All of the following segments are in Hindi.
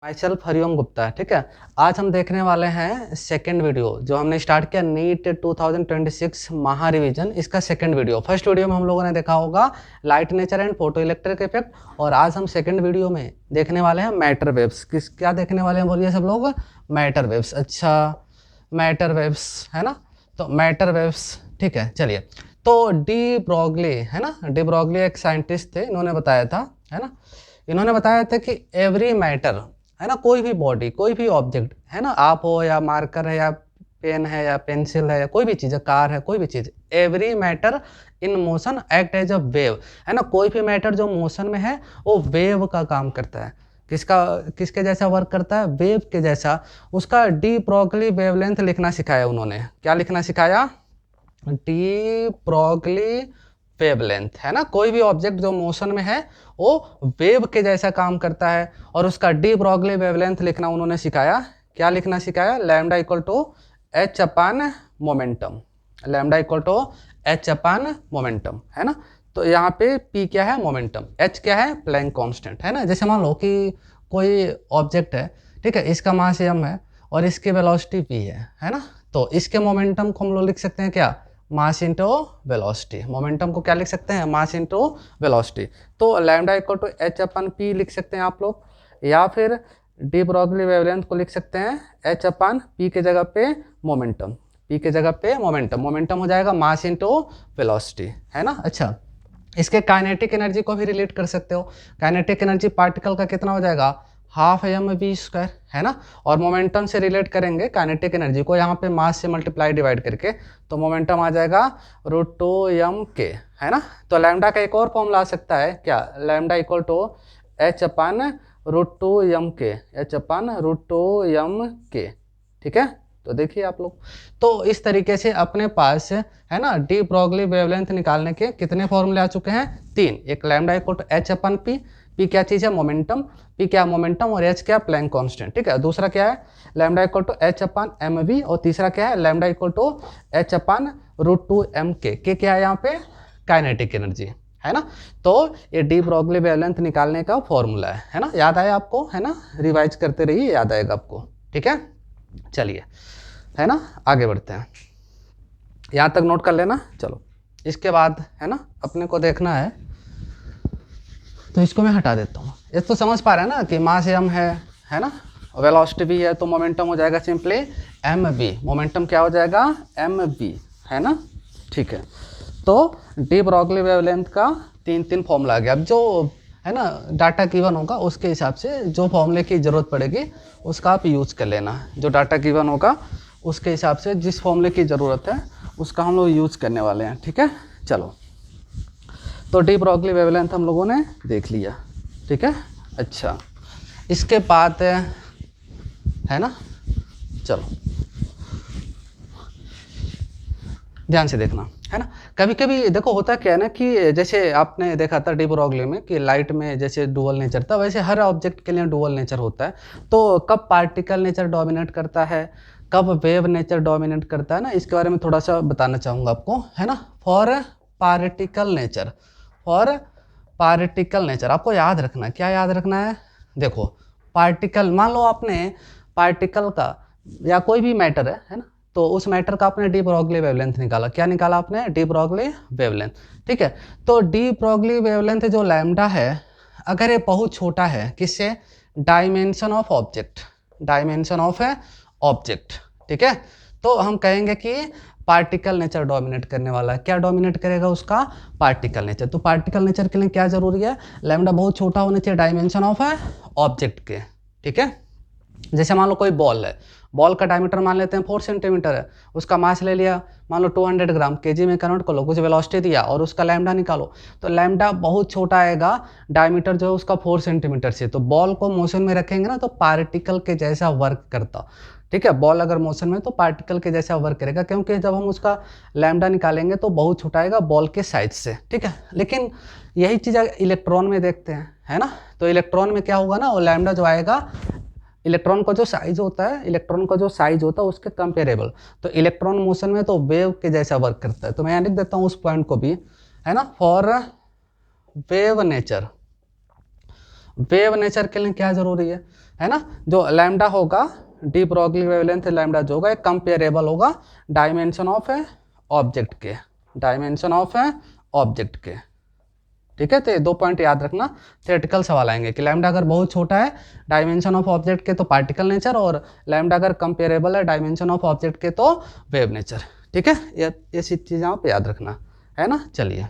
My self Hariom Gupta. ठीक है, आज हम देखने वाले हैं सेकंड वीडियो जो हमने स्टार्ट किया नीट 2026 महा रिवीजन। इसका सेकंड वीडियो, फर्स्ट वीडियो में हम लोगों ने देखा होगा light nature and photo electric effect, और आज हम सेकंड वीडियो में देखने वाले हैं मैटर वेव्स। क्या देखने वाले हैं बोलिए सब लोग? Matter waves. अच्छा, मैटर वेव्स है ना, तो मैटर वेव्स। ठीक है, चलिए। तो डी ब्रॉगली है ना, डी ब्रॉगली एक साइंटिस्ट थे, इन्होंने बताया था, है ना, इन्होंने बताया था कि एवरी मैटर है ना, कोई भी बॉडी, कोई भी ऑब्जेक्ट है ना, आप हो या मार्कर है या पेन है या पेंसिल है या कोई भी चीज़ है, कार है, कोई भी चीज़, every matter in motion act as a wave. है ना, कोई भी मैटर जो मोशन में है वो वेव का काम करता है। किसके जैसा वर्क करता है? वेव के जैसा। उसका डी ब्रॉगली वेवलेंथ लिखना सिखाया उन्होंने। क्या लिखना सिखाया? D Broglie wavelength. है ना, कोई भी ऑब्जेक्ट जो मोशन में है वो वेव के जैसा काम करता है, और उसका डी ब्रॉगली वेवलेंथ लिखना उन्होंने सिखाया। क्या लिखना सिखाया? Lambda equal to H upon momentum. Lambda equal to H upon momentum, है ना। तो यहाँ पे पी क्या है? मोमेंटम। एच क्या है? Planck constant. है ना, जैसे मान लो कि कोई ऑब्जेक्ट है, ठीक है, इसका मास m है और इसकी वेलोसिटी p है ना, तो इसके मोमेंटम को हम लोग लिख सकते हैं क्या? मास इंटू वेलोसिटी। मोमेंटम को क्या लिख सकते हैं? Mass into velocity. तो lambda equal to H upon P लिख सकते हैं आप लोग, या फिर डी ब्रॉगली वेवलेंथ को लिख सकते हैं एच अपन पी के जगह पे मोमेंटम, पी के जगह पे मोमेंटम। मोमेंटम हो जाएगा मास इंटू वेलोसिटी, है ना। अच्छा, इसके काइनेटिक एनर्जी को भी रिलेट कर सकते हो। काइनेटिक एनर्जी पार्टिकल का कितना हो जाएगा? हाफ एम वी स्क्वायर, है ना। और मोमेंटम से रिलेट करेंगे काइनेटिक एनर्जी को यहाँ पे मास से मल्टीप्लाई डिवाइड करके, तो मोमेंटम आ जाएगा √2m_k, है ना। तो लैम्डा का एक और फॉर्मूला आ सकता है क्या? Lambda equal to H upon √2m_k, H upon √2m_k। ठीक है, तो देखिए आप लोग, तो इस तरीके से अपने पास है ना डी ब्रॉगली वेवलेंथ निकालने के कितने फॉर्मूले आ चुके हैं? 3। एक lambda equal to H upon P, P क्या चीज़ है? मोमेंटम, पी क्या? मोमेंटम, और एच क्या? Planck constant. ठीक है, दूसरा क्या है? Lambda equal to H upon M V, और तीसरा क्या है? Lambda equal to H upon √2m_k। के क्या है यहाँ पे? काइनेटिक एनर्जी, है ना। तो ये डी ब्रॉगली वेवलेंथ निकालने का फॉर्मूला है ना। याद आया आपको? है ना, रिवाइज करते रहिए, याद आएगा आपको। ठीक है, चलिए, है ना, आगे बढ़ते हैं। यहाँ तक नोट कर लेना। चलो, इसके बाद है ना अपने को देखना है, तो इसको मैं हटा देता हूँ। ये तो समझ पा रहे हैं ना कि मास m है ना, वेलोसिटी भी है, तो मोमेंटम हो जाएगा सिंपली एम वी। मोमेंटम क्या हो जाएगा? एम वी, है ना। ठीक है, तो डी ब्रॉगली वेवलेंथ का तीन फॉर्मूला आ गया। अब जो है ना डाटा गिवन होगा उसके हिसाब से जो फॉर्मूले की ज़रूरत पड़ेगी उसका आप यूज़ कर लेना। जो डाटा गिवन होगा उसके हिसाब से जिस फॉर्मूले की ज़रूरत है उसका हम लोग यूज़ करने वाले हैं। ठीक है, चलो, तो डी ब्रॉगली वेवलेंथ हम लोगों ने देख लिया। ठीक है, अच्छा, इसके बाद है ना, चलो ध्यान से देखना, है ना। कभी कभी देखो होता क्या है ना कि जैसे आपने देखा था डी ब्रॉगली में कि लाइट में जैसे डुअल नेचर था, वैसे हर ऑब्जेक्ट के लिए डुअल नेचर होता है। तो कब पार्टिकल नेचर डोमिनेट करता है, कब वेव नेचर डोमिनेट करता है ना, इसके बारे में थोड़ा सा बताना चाहूँगा आपको, है ना। For particle nature, for particle nature आपको याद रखना, क्या याद रखना है? देखो, पार्टिकल, मान लो आपने पार्टिकल का या कोई भी मैटर है ना, तो उस मैटर का आपने डी ब्रॉगली वेवलेंथ निकाला। क्या निकाला आपने? D Broglie wavelength. ठीक है, तो डी ब्रॉगली वेवलेंथ जो लैम्डा है, अगर ये बहुत छोटा है, किससे? Dimension of object, dimension of object. ठीक है, तो हम कहेंगे कि पार्टिकल नेचर डोमिनेट करने वाला है। क्या डोमिनेट करेगा? उसका पार्टिकल नेचर। तो पार्टिकल नेचर के लिए क्या जरूरी है? लैम्डा बहुत छोटा होना चाहिए डायमेंशन ऑफ ऑब्जेक्ट के। ठीक है, जैसे मान लो कोई बॉल है, बॉल का डायमीटर मान लेते हैं 4 सेंटीमीटर है, उसका मास ले लिया मान लो 200 ग्राम, केजी में कन्वर्ट कर लो, कुछ वेलोसिटी दिया और उसका लैम्डा निकालो, तो लैम्डा बहुत छोटा आएगा, डायमीटर जो है उसका 4 सेंटीमीटर से। तो बॉल को मोशन में रखेंगे ना तो पार्टिकल के जैसा वर्क करता। ठीक है, बॉल अगर मोशन में तो पार्टिकल के जैसा वर्क करेगा, क्योंकि जब हम उसका लैम्डा निकालेंगे तो बहुत छोटा आएगा बॉल के साइज से। ठीक है, लेकिन यही चीज़ इलेक्ट्रॉन में देखते हैं, है ना। तो इलेक्ट्रॉन में क्या होगा ना, वो लैम्डा जो आएगा इलेक्ट्रॉन का जो साइज होता है, इलेक्ट्रॉन का जो साइज होता है उसके कंपेरेबल। तो इलेक्ट्रॉन मोशन में तो वेव के जैसा वर्क करता है। तो मैं यहाँ लिख देता हूँ उस पॉइंट को भी, है ना। For wave nature, wave nature के लिए क्या जरूरी है? है ना, जो लैम्डा होगा डी ब्रॉगली वेवलेंथ लैम्डा जो होगा कंपेरेबल होगा डायमेंशन ऑफ ऑब्जेक्ट के, डायमेंशन ऑफ ऑब्जेक्ट के। ठीक है, तो ये 2 पॉइंट याद रखना, थ्योरेटिकल सवाल आएंगे कि लैम्डा अगर बहुत छोटा है डायमेंशन ऑफ ऑब्जेक्ट के तो पार्टिकल नेचर, और लैम्डा अगर कंपेरेबल है डायमेंशन ऑफ ऑब्जेक्ट के तो वेव नेचर। ठीक है, ये चीज़ें आप याद रखना, है ना। चलिए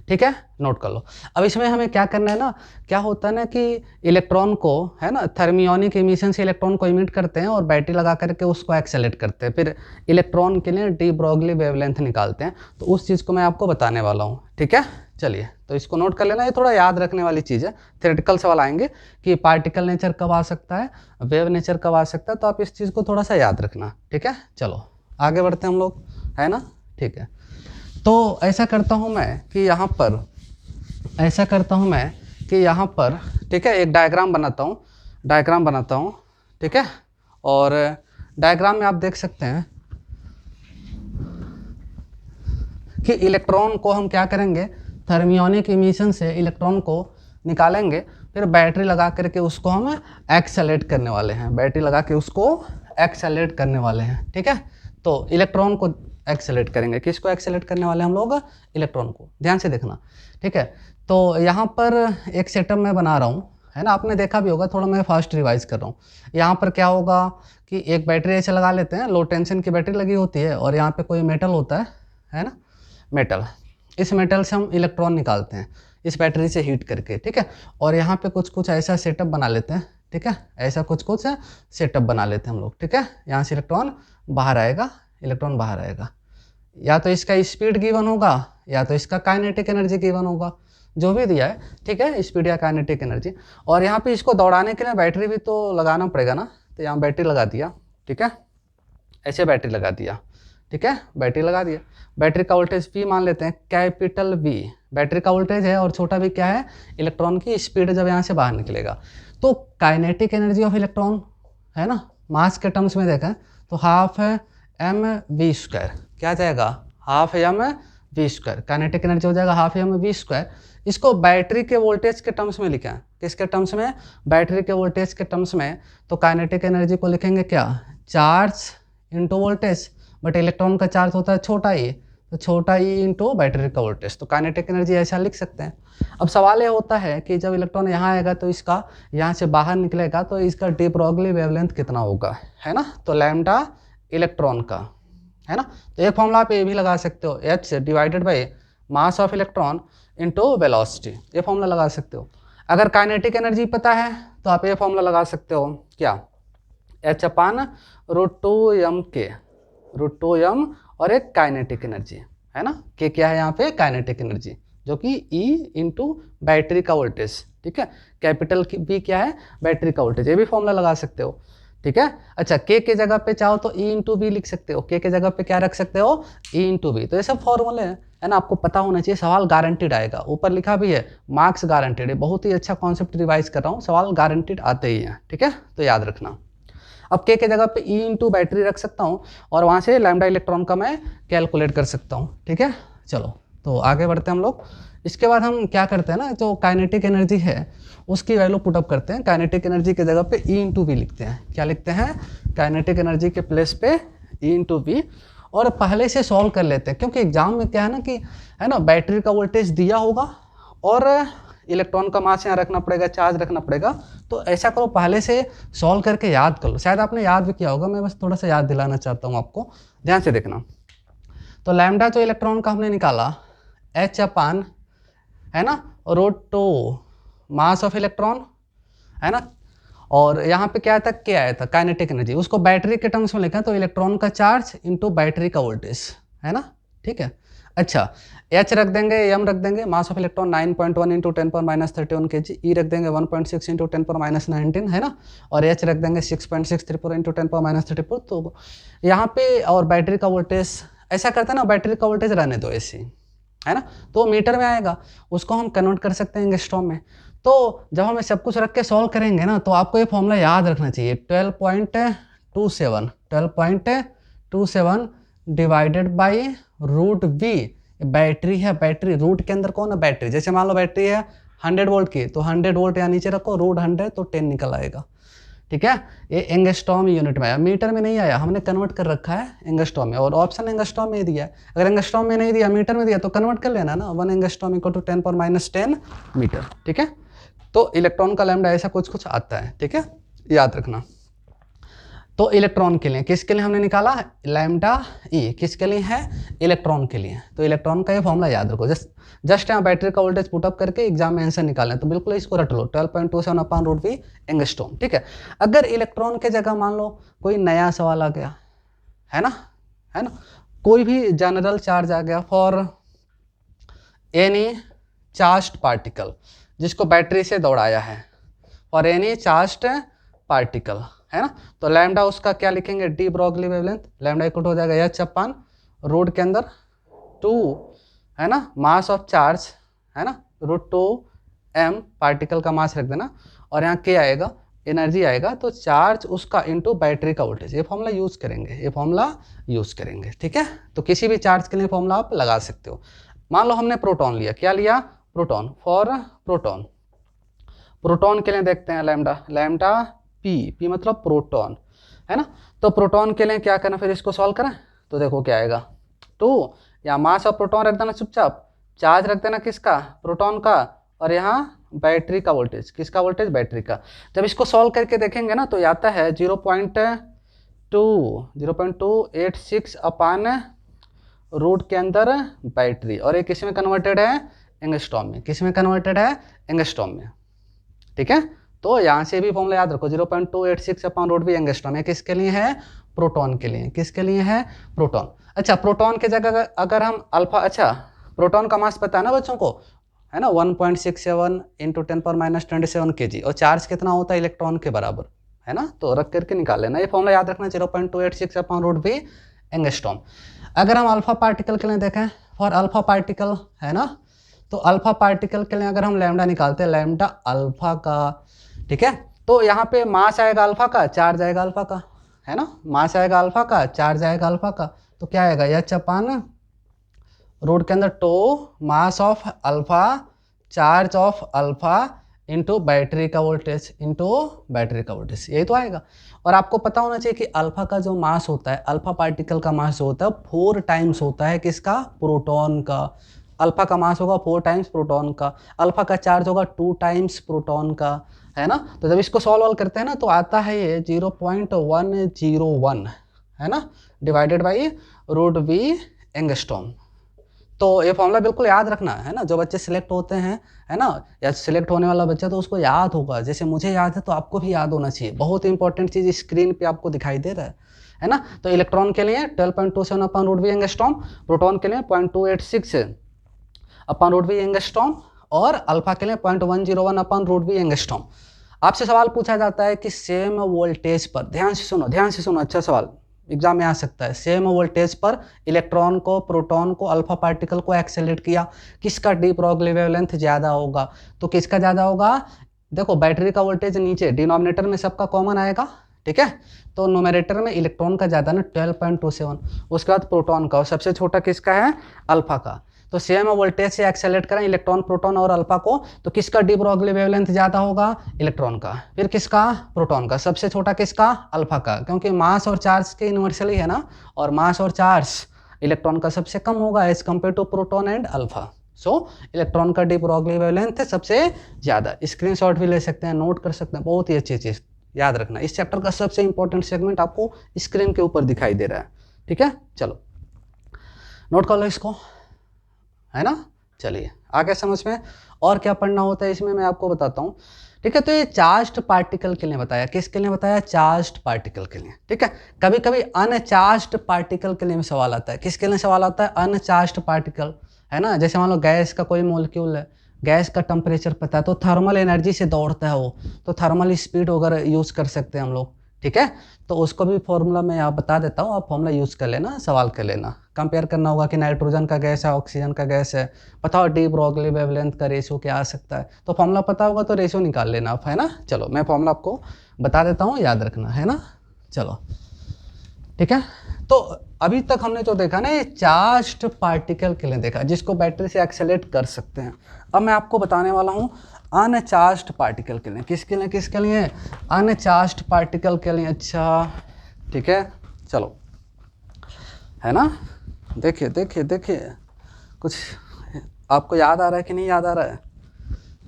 ठीक है, नोट कर लो। अब इसमें हमें क्या करना है ना, क्या होता है ना कि इलेक्ट्रॉन को, है ना, थर्मियोनिक इमिशन से इलेक्ट्रॉन को इमिट करते हैं और बैटरी लगा करके उसको एक्सेलेरेट करते हैं, फिर इलेक्ट्रॉन के लिए डी ब्रॉगली वेवलेंथ निकालते हैं। तो उस चीज़ को मैं आपको बताने वाला हूँ। ठीक है, चलिए तो इसको नोट कर लेना, ये थोड़ा याद रखने वाली चीज़ है। थ्योरेटिकल सवाल आएंगे कि पार्टिकल नेचर कब आ सकता है, वेव नेचर कब आ सकता है, तो आप इस चीज़ को थोड़ा सा याद रखना। ठीक है, चलो आगे बढ़ते हैं हम लोग, है ना। ठीक है, तो ऐसा करता हूँ मैं कि यहाँ पर, ऐसा करता हूँ मैं कि यहाँ पर, ठीक है, एक डायग्राम बनाता हूँ, ठीक है। और डायग्राम में आप देख सकते हैं कि इलेक्ट्रॉन को हम क्या करेंगे, थर्मियोनिक इमिशन से इलेक्ट्रॉन को निकालेंगे, फिर बैटरी लगा करके उसको हम एक्सेलेरेट करने वाले हैं, बैटरी लगा के उसको एक्सेलेरेट करने वाले हैं। ठीक है, तो इलेक्ट्रॉन को एक्सेलेरेट करेंगे, किसको एक्सेलेरेट करने वाले हैं हम लोग, इलेक्ट्रॉन को। ध्यान से देखना। ठीक है, तो यहाँ पर एक सेटअप मैं बना रहा हूँ, है ना, आपने देखा भी होगा, थोड़ा मैं फास्ट रिवाइज कर रहा हूँ। यहाँ पर क्या होगा कि एक बैटरी ऐसे लगा लेते हैं, लो टेंशन की बैटरी लगी होती है, और यहाँ पे कोई मेटल होता है ना, मेटल। इस मेटल से हम इलेक्ट्रॉन निकालते हैं इस बैटरी से हीट करके। ठीक है, और यहाँ पे कुछ ऐसा सेटअप बना लेते हैं। ठीक है, ऐसा कुछ सेटअप बना लेते हैं हम लोग। ठीक है, यहाँ से इलेक्ट्रॉन बाहर आएगा, इलेक्ट्रॉन बाहर आएगा, या तो इसका स्पीड गिवन होगा या तो इसका काइनेटिक एनर्जी गिवन होगा, जो भी दिया है। ठीक है, स्पीड या काइनेटिक एनर्जी। और यहाँ पे इसको दौड़ाने के लिए बैटरी भी तो लगाना पड़ेगा ना, तो यहाँ बैटरी लगा दिया। ठीक है, ऐसे बैटरी लगा दिया। ठीक है, बैटरी लगा दिया, बैटरी का वोल्टेज V मान लेते हैं, कैपिटल V बैटरी का वोल्टेज है, और छोटा v क्या है, इलेक्ट्रॉन की स्पीड जब यहाँ से बाहर निकलेगा। तो काइनेटिक एनर्जी ऑफ इलेक्ट्रॉन, है ना, मास के टर्म्स में देखा तो हाफ mv², क्या जाएगा, हाफ mv²। काइनेटिक एनर्जी हो जाएगा हाफ mv²। इसको बैटरी के वोल्टेज के टर्म्स में लिखा है, किसके टर्म्स में, बैटरी के वोल्टेज के टर्म्स में। तो काइनेटिक एनर्जी को लिखेंगे क्या, charge into voltage, but electron का चार्ज होता है छोटा ई, तो छोटा ई इंटू बैटरी का वोल्टेज, तो काइनेटिक एनर्जी ऐसा लिख सकते हैं। अब सवाल ये होता है कि जब इलेक्ट्रॉन यहाँ आएगा तो इसका यहाँ से बाहर निकलेगा तो इसका डी ब्रॉगली वेवलेंथ कितना होगा, है ना, तो लैम्डा इलेक्ट्रॉन का, है ना। तो एक फॉर्मूला आप ये भी लगा सकते हो, H divided by mass of electron into velocity, ये फॉर्मूला लगा सकते हो। अगर काइनेटिक एनर्जी पता है तो आप ये फॉर्मूला लगा सकते हो, क्या, H/√2m √2m, और एक काइनेटिक एनर्जी, है ना, के क्या है यहाँ पे, काइनेटिक एनर्जी, जो कि E इंटू बैटरी का वोल्टेज। ठीक है, कैपिटल B क्या है, बैटरी का वोल्टेज, ये भी फॉर्मूला लगा सकते हो। ठीक है, अच्छा के जगह पे चाहो तो E इंटू बी लिख सकते हो, के जगह पे क्या रख सकते हो, E इंटू बी। तो ये सब फॉर्मूले हैं, है ना, आपको पता होना चाहिए, सवाल गारंटीड आएगा, ऊपर लिखा भी है मार्क्स गारंटीड है। बहुत ही अच्छा कॉन्सेप्ट रिवाइज कर रहा हूँ, सवाल गारंटीड आते ही हैं। ठीक है, तो याद रखना। अब के जगह पे E इंटू बैटरी रख सकता हूँ, और वहाँ से लैम्डा इलेक्ट्रॉन का मैं कैलकुलेट कर सकता हूँ। ठीक है, चलो तो आगे बढ़ते हैं हम लोग। इसके बाद हम क्या करते हैं ना, जो काइनेटिक एनर्जी है उसकी वैल्यू पुटअप करते हैं। काइनेटिक एनर्जी की जगह पे E इंटू वी लिखते हैं, क्या लिखते हैं, काइनेटिक एनर्जी के प्लेस पे E इंटू वी, और पहले से सॉल्व कर लेते हैं, क्योंकि एग्जाम में क्या है ना कि, है ना, बैटरी का वोल्टेज दिया होगा और इलेक्ट्रॉन का मास यहाँ रखना पड़ेगा, चार्ज रखना पड़ेगा। तो ऐसा करो, पहले से सॉल्व करके याद कर लो, शायद आपने याद भी किया होगा, मैं बस थोड़ा सा याद दिलाना चाहता हूँ आपको, ध्यान से देखना। तो लैम्डा जो इलेक्ट्रॉन का हमने निकाला, H/, है ना, √2 मास ऑफ इलेक्ट्रॉन, है ना, और यहाँ पे क्या था, क्या आया था, काइनेटिक एनर्जी, उसको बैटरी के टर्म्स में लिखा है, तो इलेक्ट्रॉन का चार्ज इंटू बैटरी का वोल्टेज, है ना। ठीक है, अच्छा H रख देंगे, M रख देंगे, mass of electron 9.1 into 10⁻31 kg, E रख देंगे 1.6 इंटू 10⁻19, है ना, और H रख देंगे 6.634 इंटू 10⁻34। तो यहाँ पे, और बैटरी का वोल्टेज, ऐसा करते हैं ना, बैटरी का वोल्टेज रहने दो ऐसे, है ना, तो मीटर में आएगा, उसको हम कन्वर्ट कर सकते हैं एंगस्ट्रॉम में। तो जब हम सब कुछ रख के सॉल्व करेंगे ना, तो आपको ये फॉर्मूला याद रखना चाहिए, 12.27 डिवाइडेड बाई √V, बैटरी है, बैटरी रूट के अंदर कौन है, बैटरी। जैसे मान लो बैटरी है 100 वोल्ट की, तो 100 वोल्ट यहाँ नीचे रखो, √100 तो 10 निकल आएगा। ठीक है, ये एंगस्ट्रॉम यूनिट में आया, मीटर में नहीं आया, हमने कन्वर्ट कर रखा है एंगस्ट्रॉम में, और ऑप्शन एंगस्ट्रॉम में दिया है। अगर एंगस्ट्रॉम में नहीं दिया, मीटर में दिया, तो कन्वर्ट कर लेना ना, 1 एंगस्ट्रॉम इक्वल टू 10⁻10 मीटर। ठीक है, तो इलेक्ट्रॉन का लैम्डा ऐसा कुछ कुछ आता है। ठीक है, याद रखना। तो इलेक्ट्रॉन के लिए, किसके लिए हमने निकाला लैम्डा ई, किसके लिए है, इलेक्ट्रॉन के लिए। तो इलेक्ट्रॉन का ये फॉर्मूला याद रखो, जस्ट यहाँ बैटरी का वोल्टेज पुटअप करके एग्जाम में आंसर निकालें, तो बिल्कुल इसको रट लो, 12.27/√V एंगस्ट्रॉम। ठीक है, अगर इलेक्ट्रॉन के जगह मान लो कोई नया सवाल आ गया, है ना, कोई भी जनरल चार्ज आ गया फॉर एनी चार्ज्ड पार्टिकल, जिसको बैटरी से दौड़ाया है, फॉर एनी चार्ज्ड पार्टिकल, है ना, तो लैम्डा उसका क्या लिखेंगे, D Broglie wavelength, lambda equal हो जाएगा h/रूट के अंदर 2, है ना, मास ऑफ चार्ज, है ना, √2m पार्टिकल का मास रख देना, और यहाँ k आएगा, एनर्जी आएगा, तो चार्ज उसका इनटू बैटरी का वोल्टेज। ये फॉर्मूला यूज करेंगे, ये फॉर्मूला यूज करेंगे। ठीक है, तो किसी भी चार्ज के लिए फॉर्मूला आप लगा सकते हो। मान लो हमने प्रोटॉन लिया, क्या लिया, प्रोटॉन, फॉर प्रोटॉन, प्रोटॉन के लिए देखते हैं लैम्डा पी मतलब प्रोटॉन, है ना, तो प्रोटॉन के लिए क्या करना, फिर इसको सॉल्व करें, तो देखो क्या आएगा, 2, यहाँ मास ऑफ प्रोटॉन रख देना चुपचाप, चार्ज रख देना किसका, प्रोटॉन का, और यहाँ बैटरी का वोल्टेज, किसका वोल्टेज, बैटरी का। जब इसको सॉल्व करके देखेंगे ना, तो आता है 0.286/रूट के अंदर बैटरी, और ये किस में कन्वर्टेड है, एंगस्ट्रॉम में, किस में कन्वर्टेड है, एंगस्ट्रॉम में। ठीक है, तो यहाँ से भी फॉर्मूला याद रखो, 0.286/√V एंगस्ट्रॉम, ये किसके लिए है, प्रोटॉन के लिए, किसके लिए है, प्रोटॉन। अच्छा, प्रोटॉन के जगह अगर हम अल्फा, अच्छा प्रोटॉन का मास पता है ना बच्चों को, है ना, 1.67 × 10⁻27 kg, और चार्ज कितना होता है, इलेक्ट्रॉन के बराबर, है ना, तो रख करके निकाल लेना, ये फॉर्मूला याद रखना, 0.286/√V एंगस्ट्रॉम। अगर हम अल्फा पार्टिकल के लिए देखें, फॉर अल्फा पार्टिकल, है ना, तो अल्फा पार्टिकल के लिए अगर हम लैम्डा निकालते हैं, लैम्डा अल्फा का, ठीक है, तो यहाँ पे मास आएगा अल्फा का, चार्ज आएगा अल्फा का, है ना, मास आएगा अल्फा का, चार्ज आएगा अल्फा का, तो क्या आएगा, h/रूट के अंदर 2 mass of alpha, charge of alpha into battery का वोल्टेज, यही तो आएगा। और आपको पता होना चाहिए कि अल्फा का जो मास होता है, अल्फा पार्टिकल का मास जो होता है 4 टाइम्स होता है किसका, प्रोटॉन का। अल्फा का मास होगा 4 टाइम्स प्रोटॉन का, अल्फा का चार्ज होगा 2 टाइम्स प्रोटॉन का, है ना। तो जब इसको सॉल्व करते हैं ना, तो आता है ये 0.101, है ना, डिवाइडेड बाई √V एंगस्ट्रॉम। तो ये फॉर्मूला बिल्कुल याद रखना, है ना, जो बच्चे सिलेक्ट होते हैं, है ना, या सिलेक्ट होने वाला बच्चा तो उसको याद होगा, जैसे मुझे याद है तो आपको भी याद होना चाहिए। बहुत इंपॉर्टेंट चीज़ स्क्रीन पे आपको दिखाई दे रहा है ना। तो इलेक्ट्रॉन के लिए 12.27/√V एंगस्ट्रॉम, प्रोटॉन के लिए 0.286/√V एंगस्ट्रॉम, और अल्फा के लिए 0.101/√V एंगस्ट्रॉम। आपसे सवाल पूछा जाता है कि सेम वोल्टेज पर, ध्यान से सुनो, अच्छा सवाल एग्जाम में आ सकता है, सेम वोल्टेज पर इलेक्ट्रॉन को, प्रोटॉन को, अल्फा पार्टिकल को एक्सेलरेट किया, किसका डी ब्रॉगली वेवलेंथ ज़्यादा होगा। तो किसका ज़्यादा होगा, देखो बैटरी का वोल्टेज नीचे डिनोमिनेटर में सबका कॉमन आएगा, ठीक है, तो न्यूमरेटर में इलेक्ट्रॉन का ज़्यादा ना 12.27, उसके बाद प्रोटॉन का, और सबसे छोटा किसका है, अल्फा का। तो सेम वोल्टेज से एक्सेलरेट करें इलेक्ट्रॉन, प्रोटॉन और अल्फा को, तो किसका डी ब्रॉगली वेवलेंथ ज़्यादा होगा, इलेक्ट्रॉन का, फिर किसका, प्रोटॉन का, सबसे छोटा किसका, अल्फा का, क्योंकि मास और चार्ज के इन्वर्सली है ना, और मास और चार्ज इलेक्ट्रॉन का सबसे कम होगा as compare to proton and alpha. So electron का डी ब्रॉगली वेवलेंथ सबसे ज़्यादा। स्क्रीनशॉट भी ले सकते हैं, नोट कर सकते हैं, बहुत ही अच्छी चीज़ याद रखना। इस चैप्टर का सबसे इंपॉर्टेंट सेगमेंट आपको स्क्रीन के ऊपर दिखाई दे रहा है, ठीक है, चलो नोट कर लो इसको, है ना। चलिए आगे समझ में और क्या पढ़ना होता है इसमें मैं आपको बताता हूँ, ठीक है। तो ये चार्ज्ड पार्टिकल के लिए बताया, किसके लिए बताया, चार्ज्ड पार्टिकल के लिए, ठीक है। कभी कभी अनचार्ज्ड पार्टिकल के लिए भी सवाल आता है, किसके लिए सवाल आता है, अनचार्ज्ड पार्टिकल, है ना। जैसे मान लो गैस का कोई मॉलिक्यूल है, गैस का टेम्परेचर पता है, तो थर्मल एनर्जी से दौड़ता है वो, तो थर्मल स्पीड वगैरह यूज़ कर सकते हैं हम लोग, ठीक है। तो उसको भी फॉर्मूला मैं यहाँ बता देता हूँ, आप फॉर्मूला यूज़ कर लेना, सवाल कर लेना। कंपेयर करना होगा कि नाइट्रोजन का गैस है, ऑक्सीजन का गैस है, पता हो डी ब्रॉगली वेवलेंथ का रेशियो क्या आ सकता है, तो फॉर्मूला पता होगा तो रेशियो निकाल लेना आप, है ना। चलो मैं फॉर्मूला आपको बता देता हूँ, याद रखना, है ना। चलो ठीक है, तो अभी तक हमने जो देखा ना ये चार्ज्ड पार्टिकल के लिए देखा, जिसको बैटरी से एक्सेलरेट कर सकते हैं। अब मैं आपको बताने वाला हूँ अनचार्ज्ड पार्टिकल के लिए। किसके लिए? किसके लिए? अनचार्ज्ड पार्टिकल के लिए। अच्छा ठीक है, चलो, है ना। देखिए देखिए देखिए, कुछ आपको याद आ रहा है कि नहीं याद आ रहा है?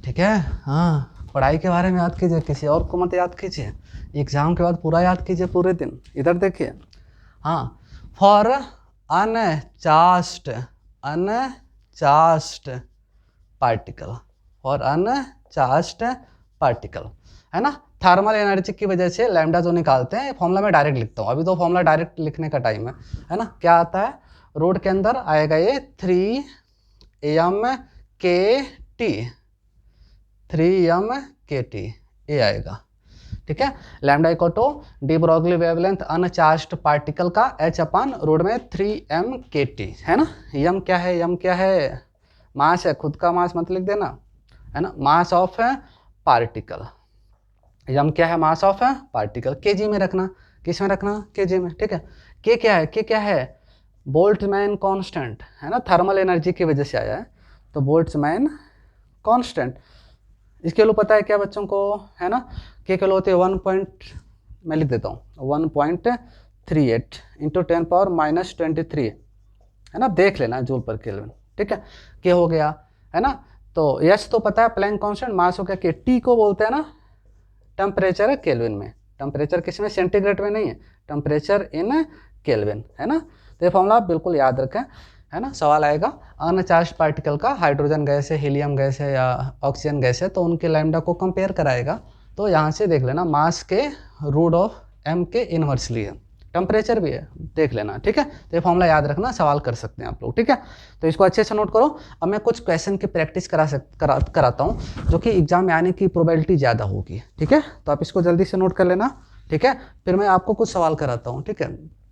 ठीक है, हाँ, पढ़ाई के बारे में याद कीजिए, किसी और को मत याद कीजिए। एग्ज़ाम के बाद पूरा याद कीजिए पूरे दिन। इधर देखिए, हाँ, for uncharged particle, for uncharged particle, है ना। थर्मल एनर्जी की वजह से लैम्डा जो निकालते हैं, फॉर्मूला में डायरेक्ट लिखता हूँ, अभी तो फॉर्मूला डायरेक्ट लिखने का टाइम है ना। क्या आता है? रोड के अंदर आएगा ये 3m/kT ये आएगा, ठीक है। Lambda equal to de Broglie wavelength uncharged particle का h/रोड में 3m/kT, है ना। यम क्या है? यम क्या है? मास है, खुद का मास मत लिख देना, है ना। मास ऑफ पार्टिकल, यम क्या है? Mass of particle. केजी में रखना, किस में रखना? केजी में, ठीक है। के क्या है? के क्या है? बोल्ट्जमैन कांस्टेंट, है ना, थर्मल एनर्जी की वजह से आया है, तो बोल्ट्जमैन कांस्टेंट। इसके लिए पता है क्या बच्चों को? है ना, के किलो होते हैं मैं लिख देता हूँ 1.38 इंटू 10⁻⁻23, है ना। देख लेना जूल पर केल्विन, ठीक है। के हो गया, है ना। तो यस तो पता है, प्लैंक कांस्टेंट, मास हो गया के। टी को बोलते हैं ना टेम्परेचर है केल्विन में। टेम्परेचर किस में? सेंटीग्रेड में नहीं है, टेम्परेचर इन केल्विन, है ना। तो ये फॉर्मूला आप बिल्कुल याद रखें, है ना। सवाल आएगा अनचार्ज्ड पार्टिकल का, हाइड्रोजन गैस है, हीलियम गैस है या ऑक्सीजन गैस है, तो उनके लैम्डा को कंपेयर कराएगा। तो यहाँ से देख लेना, मास के रूट ऑफ एम के इनवर्सली है, टेम्परेचर भी है, देख लेना, ठीक है। तो ये फॉर्मूला याद रखना, सवाल कर सकते हैं आप लोग, ठीक है। तो इसको अच्छे से नोट करो। अब मैं कुछ क्वेश्चन की प्रैक्टिस कराता हूँ, जो कि एग्जाम में आने की प्रोबेबिलिटी ज़्यादा होगी, ठीक है। तो आप इसको जल्दी से नोट कर लेना, ठीक है। फिर मैं आपको कुछ सवाल कराता हूँ, ठीक है।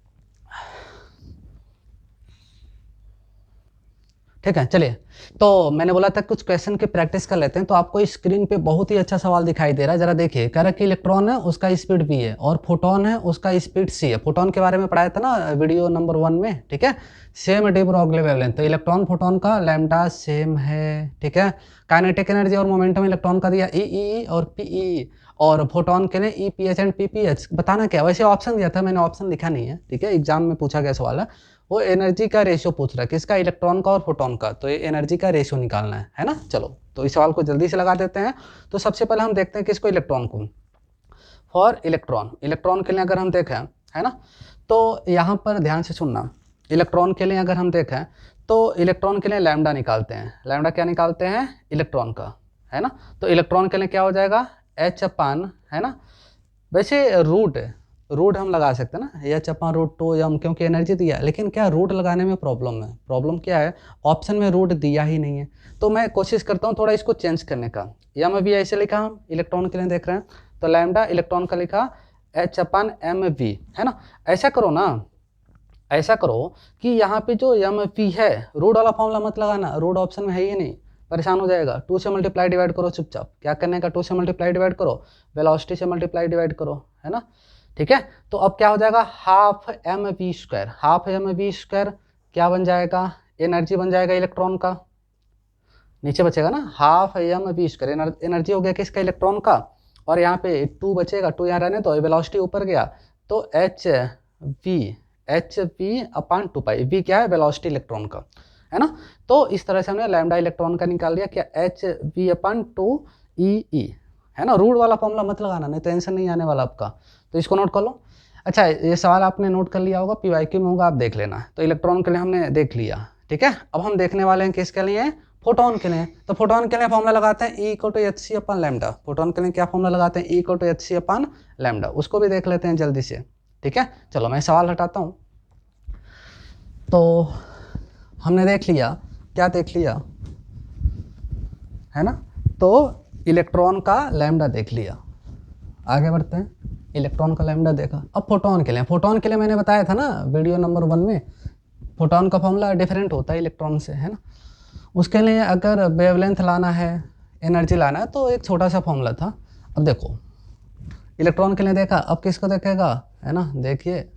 ठीक है, चलिए। तो मैंने बोला था कुछ क्वेश्चन की प्रैक्टिस कर लेते हैं। तो आपको स्क्रीन पे बहुत ही अच्छा सवाल दिखाई दे रहा है, जरा देखिए। कह रहा है कि इलेक्ट्रॉन है उसका स्पीड v है और फोटोन है उसका स्पीड c है। फोटोन के बारे में पढ़ाया था ना वीडियो नंबर 1 में, ठीक है। सेम डी ब्रॉगली वेवलेंथ, तो इलेक्ट्रॉन फोटोन का लैम्डा सेम है, ठीक है। काइनेटिक एनर्जी और मोमेंटम इलेक्ट्रॉन का दिया ई और पीई, और फोटोन के लिए EPH एंड PPH। बताना क्या? वैसे ऑप्शन दिया था, मैंने ऑप्शन लिखा नहीं है, ठीक है। एग्जाम में पूछा गया सवाल है, वो एनर्जी का रेशियो पूछ रहा है, किसका? इलेक्ट्रॉन का और फोटोन का। तो ये एनर्जी का रेशियो निकालना है ना। चलो, तो इस सवाल को जल्दी से लगा देते हैं। तो सबसे पहले हम देखते हैं किसको? इलेक्ट्रॉन को। फॉर इलेक्ट्रॉन के लिए अगर हम देखें, है ना, तो यहाँ पर ध्यान से सुनना। इलेक्ट्रॉन के लिए अगर हम देखें तो इलेक्ट्रॉन के लिए लैम्डा निकालते हैं। लैम्डा क्या निकालते हैं? इलेक्ट्रॉन का, है ना। तो इलेक्ट्रॉन के लिए क्या हो जाएगा? h/, है ना। वैसे रूट हम लगा सकते हैं ना, h/√2m, क्योंकि एनर्जी दिया है। लेकिन क्या रूट लगाने में प्रॉब्लम है? प्रॉब्लम क्या है? ऑप्शन में रूट दिया ही नहीं है। तो मैं कोशिश करता हूँ थोड़ा इसको चेंज करने का। यम भी ऐसे लिखा, हम इलेक्ट्रॉन के लिए देख रहे हैं, तो लैम्डा इलेक्ट्रॉन का लिखा h/mv, है ना। ऐसा करो ना, ऐसा करो कि यहाँ पे जो mv है, रूट वाला फॉर्मूला मत लगाना, रूट ऑप्शन में है ही नहीं, परेशान हो जाएगा। 2 से मल्टीप्लाई डिवाइड करो चुपचाप। क्या करने का? 2 से मल्टीप्लाई डिवाइड करो, वेलोसिटी से मल्टीप्लाई डिवाइड करो, है ना, ठीक है। तो अब क्या हो जाएगा? हाफ mv स्क्वायर क्या बन जाएगा? एनर्जी बन जाएगा इलेक्ट्रॉन का, नीचे बचेगा ना, हाफ mv स्क्वायर एनर्जी हो गया किसका? इलेक्ट्रॉन का। और यहाँ पे 2 बचेगा, 2 यहाँ रहने तो वेलोसिटी ऊपर गया, तो hv/2π। v क्या है? वेलोसिटी इलेक्ट्रॉन का, है ना। तो इस तरह से हमने लैम्डा इलेक्ट्रॉन का निकाल दिया, क्या? hv/2e, है ना। रूट वाला फॉर्मूला मत लगाना, नहीं तो आंसर नहीं आने वाला आपका। तो इसको नोट कर लो। अच्छा, ये सवाल आपने नोट कर लिया होगा, PYQ में होगा, आप देख लेना। तो इलेक्ट्रॉन के लिए हमने देख लिया, ठीक है। अब हम देखने वाले हैं किसके लिए? फोटोन के लिए। तो फोटोन के लिए फॉर्मूला लगाते हैं E=hc/λ। फोटोन के लिए क्या फॉर्मूला लगाते हैं? E=hc/λ। उसको भी देख लेते हैं जल्दी से, ठीक है। चलो मैं सवाल हटाता हूँ। तो हमने देख लिया, क्या देख लिया, है ना। तो इलेक्ट्रॉन का लैम्डा देख लिया, आगे बढ़ते हैं। इलेक्ट्रॉन का लैम्डा देखा। अब फोटोन के लिए मैंने बताया था ना वीडियो नंबर 1 में, फोटोन का फॉर्मूला डिफरेंट होता है इलेक्ट्रॉन से, है ना। उसके लिए अगर वेवलेंथ लाना है, एनर्जी लाना है, तो एक छोटा सा फॉर्मूला था। अब देखो, इलेक्ट्रॉन के लिए देखा, अब किसको देखेगा, है ना। देखिए,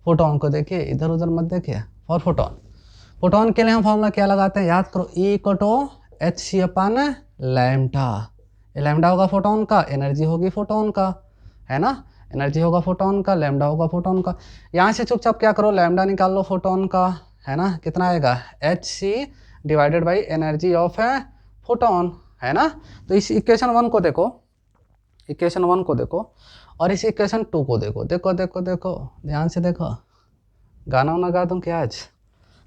फोटोन को देखिए, इधर उधर मत देखिए, फॉर फोटोन। फोटोन के लिए हम फॉर्मूला क्या लगाते हैं, याद करो, E equal to hc upon lambda. Lambda होगा फोटोन का, एनर्जी होगी फोटोन का, है ना, एनर्जी होगा फोटोन का, लैम्डा होगा फोटोन का। यहाँ से चुपचाप क्या करो, लैम्डा निकाल लो फोटोन का, है ना, कितना आएगा, hc divided by energy of है फोटोन, है ना। तो इस इक्वेशन 1 को देखो, इक्वेशन 1 को देखो, और इस इक्वेशन 2 को देखो, देखो देखो देखो ध्यान से देखो। गाना वाना गा दूँ क्या आज,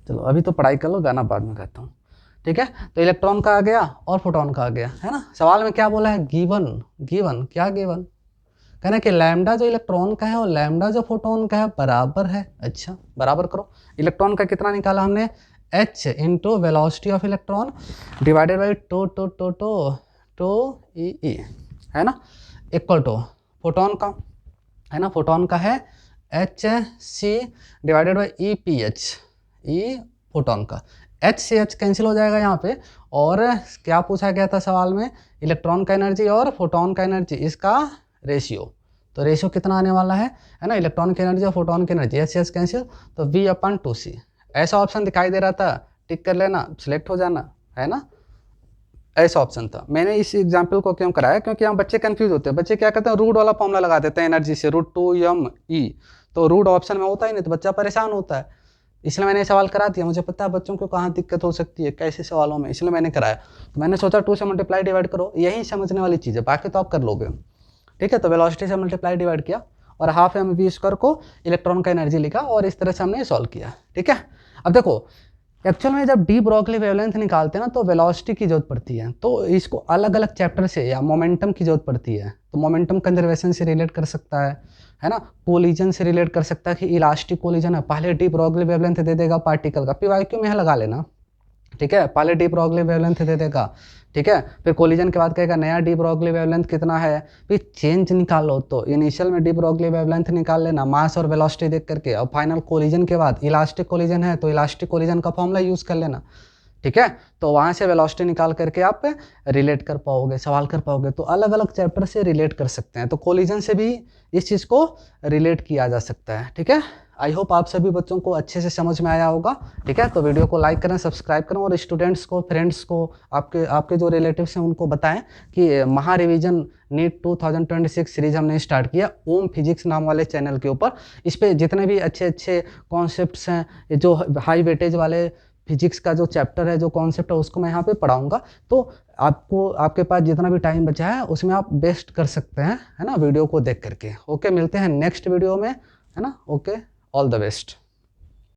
चलो अभी तो पढ़ाई कर लो, गाना बाद में गाता हूँ, ठीक है। तो इलेक्ट्रॉन का आ गया और फोटोन का आ गया, है ना। सवाल में क्या बोला है, गिवन, गिवन क्या गिवन, कहना कि लैम्डा जो इलेक्ट्रॉन का है और लैम्डा जो फोटोन का है बराबर है। अच्छा, बराबर करो। इलेक्ट्रॉन का कितना निकाला हमने, h into velocity of electron divided by two two two two two E, है ना, इक्वल टू फोटोन का, है ना, फोटोन का है H C divided by E P H, E photon का, एच से एच कैंसिल हो जाएगा यहाँ पे। और क्या पूछा गया था सवाल में, इलेक्ट्रॉन का एनर्जी और फोटोन का एनर्जी, इसका रेशियो। तो रेशियो कितना आने वाला है ना, इलेक्ट्रॉन की एनर्जी और फोटोन की एनर्जी, एच से एच कैंसिल, तो V अपन 2C। ऐसा ऑप्शन दिखाई दे रहा था, टिक कर लेना, सिलेक्ट हो जाना, है ना, ऐसा ऑप्शन था। मैंने इस एग्जाम्पल को क्यों कराया, क्योंकि यहाँ बच्चे कंफ्यूज होते हैं, बच्चे क्या करते हैं, रूट वाला फॉर्मूला लगा देते हैं एनर्जी से, √2m_E, तो रूट ऑप्शन में होता ही नहीं, तो बच्चा परेशान होता है। इसलिए मैंने सवाल करा दिया, मुझे पता है बच्चों को कहाँ दिक्कत हो सकती है कैसे सवालों में, इसलिए मैंने कराया। तो मैंने सोचा 2 से मल्टीप्लाई डिवाइड करो, यही समझने वाली चीज़ है, बाकी तो आप कर लोगे, ठीक है। तो वेलोसिटी से मल्टीप्लाई डिवाइड किया और हाफ mv² को इलेक्ट्रॉन का एनर्जी लिखा, और इस तरह से हमने सॉल्व किया, ठीक है। अब देखो, एक्चुअल में जब डी ब्रोगली वेवलेंथ निकालते हैं ना, तो वेलोसिटी की जरूरत पड़ती है, तो इसको अलग अलग चैप्टर से या मोमेंटम की जरूरत पड़ती है। तो मोमेंटम कंजर्वेशन से रिलेट कर सकता है ना, कोलिजन से रिलेट कर सकता है कि इलास्टिक कोलिजन है, पहले डी ब्रोगली वेवलेंथ दे देगा पार्टिकल का, PYQ में है लगा लेना, ठीक है, पहले डी ब्रोगली वेवलेंथ दे देगा, ठीक है, फिर कोलिजन के बाद कहेगा नया डी ब्रोगली वेवलेंथ कितना है, फिर चेंज निकालो, तो इनिशियल में डी ब्रोगली वेवलेंथ निकाल लेना मास और वेलोसिटी देख करके, और फाइनल कोलिजन के बाद इलास्टिक कोलिजन है तो इलास्टिक कोलिजन का फॉर्मूला यूज़ कर लेना, ठीक है। तो वहाँ से वेलोसिटी निकाल करके आप रिलेट कर पाओगे, सवाल कर पाओगे। तो अलग अलग चैप्टर से रिलेट कर सकते हैं, तो कोलिजन से भी इस चीज़ को रिलेट किया जा सकता है, ठीक है। आई होप आप सभी बच्चों को अच्छे से समझ में आया होगा, ठीक है। तो वीडियो को लाइक करें, सब्सक्राइब करें, और स्टूडेंट्स को, फ्रेंड्स को, आपके जो रिलेटिव्स हैं उनको बताएं कि महा रिवीजन नीट 2026 सीरीज हमने स्टार्ट किया ओम फिजिक्स नाम वाले चैनल के ऊपर। इस पर जितने भी अच्छे अच्छे कॉन्सेप्ट्स हैं, जो हाई वेटेज वाले फिजिक्स का जो चैप्टर है, जो कॉन्सेप्ट है, उसको मैं यहाँ पे पढ़ाऊंगा। तो आपको, आपके पास जितना भी टाइम बचा है उसमें आप बेस्ट कर सकते हैं, है ना, वीडियो को देख करके। ओके, मिलते हैं नेक्स्ट वीडियो में, है ना। Okay, all the best.